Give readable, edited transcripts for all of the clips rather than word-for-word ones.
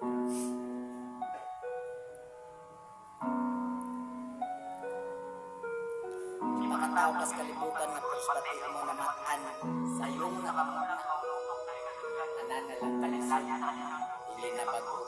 Makatao kas kalibutan nga perspati mo na matan sa iyong nakamuna nananalang kalisan ili na bago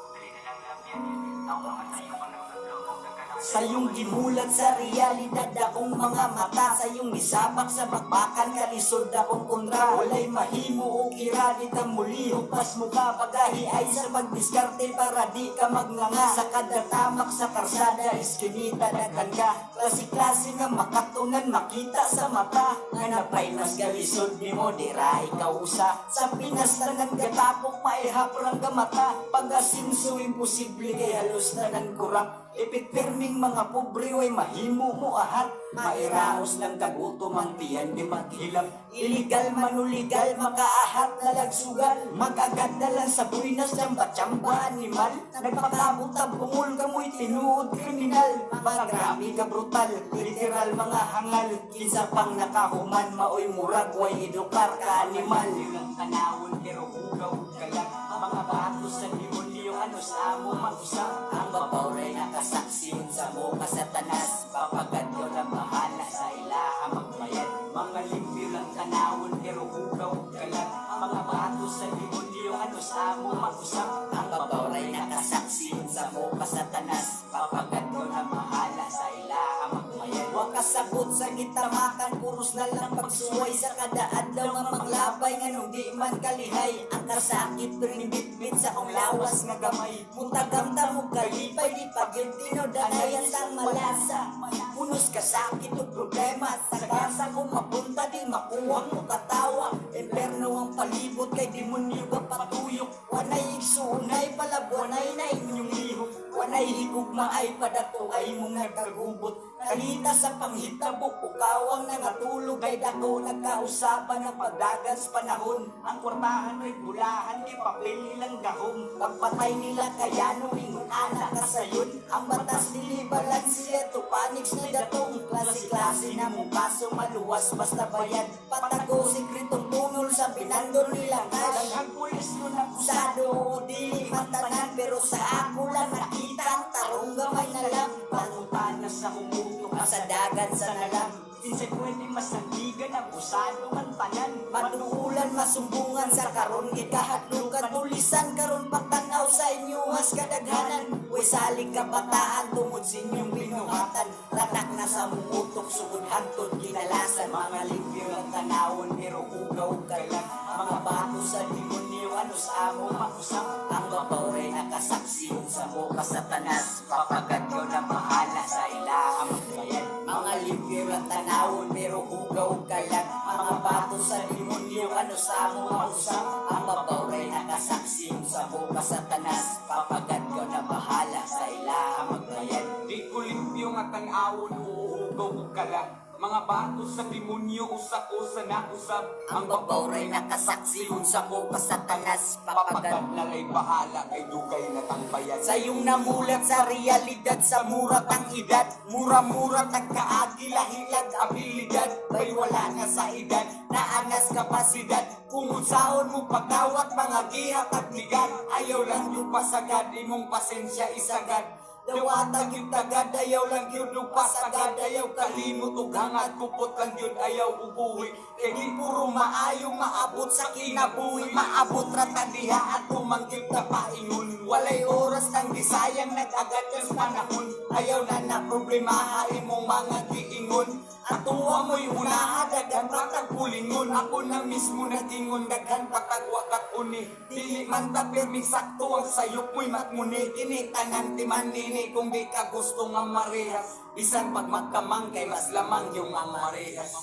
sa iyong gimulat sa realidad akong mga mata sa iyong isabak sa bakbakan kalisod akong kontra walay mahimo o iradit ang muli hupas mo ka pagahi ay sa magdiskarte para di ka magnanga sa kada tamak sa karsada iskinita daghan ka klase-klase nga makatunan makita sa mata nga napay mas galisod ni mo dira ikaw usa sa Pinas tanan gatapok maihaprang gamata pagasinso imposible kay halos tanan kurang ipit perming mga pobre way mahimo mo ahat mairaos lang kagutom ang tiyan di maghilap illegal manuligal makaahat na lagsugal magagad na lang sa buinas ng batsamba animal nagpakabot ang bungol kamoy tinuod kriminal mga grabe ka brutal literal mga hangal kinsa pang nakahuman maoy murag way edukar ka animal ilang tanawon pero hugaw kalag mga batos sa demonyo ano sa amo mag-usap ang babawray nakasaksiyon sa mo kasatanas papagad ko na bahala sa ilaha magbayad mga limpyo lang tanawon pero hugaw kalag mga batos sa demonyo ano sa amo mag-usap ang babawray nakasaksiyon sa mo kasatanas papagad ko na bahala sa ilaha magbayad wag kasabot sa gitamakan puros na lang pagsuway sa kada adlaw nga manglabay nga nung di man kalihay ang kasakit ring bitbit sa kong lawas nga gamay mutagamta mo kalipay di pagin tinodanayan sang malasa punos kasakit o problema sa kasa kung mapunta di makuha mo katawa imperno ang palibot kay demonyo ka patuyok wanay igsuunay palabuanay na inyong lihok wanay higugma ay padato ay mong nagkagubot kalita sa panghitabo ukawang nangatulog ay dako nagkausapan ng pagdagan sa panahon ang kwartahan ay bulahan di papel nilang gahong pagpatay nila kayano ingon anak ka sayon ang batas nilibalan siya to panics na datong klase-klase na mong kaso maluwas basta bayad patago sikretong tunol sa pinandol nilang cash ang pulis nun akusado o dili mantanan pero sa ako lang nakita ang tarong gamay na lang panutan na sa humuto ka sa dagan sa nalang kinsay pwede masandigan abusado man tanan manuulan masumbungan sa karon gikahadlukan tulisan karon pagtanaw sa inyo mas kadaghanan way salig kabataan tungod sa inyong binuhatan tatak na sa mutok sugod hantod kinalasan mga limpyo ng tanawon pero hugaw kalang mga bato sa demonyo ano sa amo makusap ang babawray nakasaksiyon sa mo kasatanas papagad ko na bahala sa ilaha magbayad mga limpyo ng tanawon pero hugaw kalang mga bato sa demonyo ano sa amo makusap ang babawray nakasaksiyon sa mo kasatanas papagad ko na bahala sa ilaha magbayad di ko limpyo nga tanawon uhugaw ka lang mga bato sa demonyo usa-usa na usab ang babawray nakasaksiyon sa mo kasatanas papagad papagad na lay bahala kay dugay na tangbayan sa iyong namulat sa realidad sa murat ang edad mura-mura tagkaagila-hilag abilidad bay wala na sa edad naanas kapasidad kung unsaon mo pagdawat mga gihat at ligan ayaw lang yung pasagad imong pasensya isagad dawatag yung tagad, ayaw lang yun pasagad, ayaw kalimot o hangat, kupot lang yun, ayaw ubuhi. Kaya di puro maayong maabot sa kinabuhi, maabot ratadiha at tumanggip na paingon. Walay oras ng disayang nag-agad yung panahon, ayaw na problemaha imong mga giingon. At tuwa mo'y unaha, dagan patag pulingon, ako na mismo nagingon, dagan patag wakat uni. Dili man tapirming sakto ang sayok mo'y matmuni, kinitanan timan nini kung di ka gusto nga marehas. Bisan pag magkamang kay mas lamang yung ang marehas.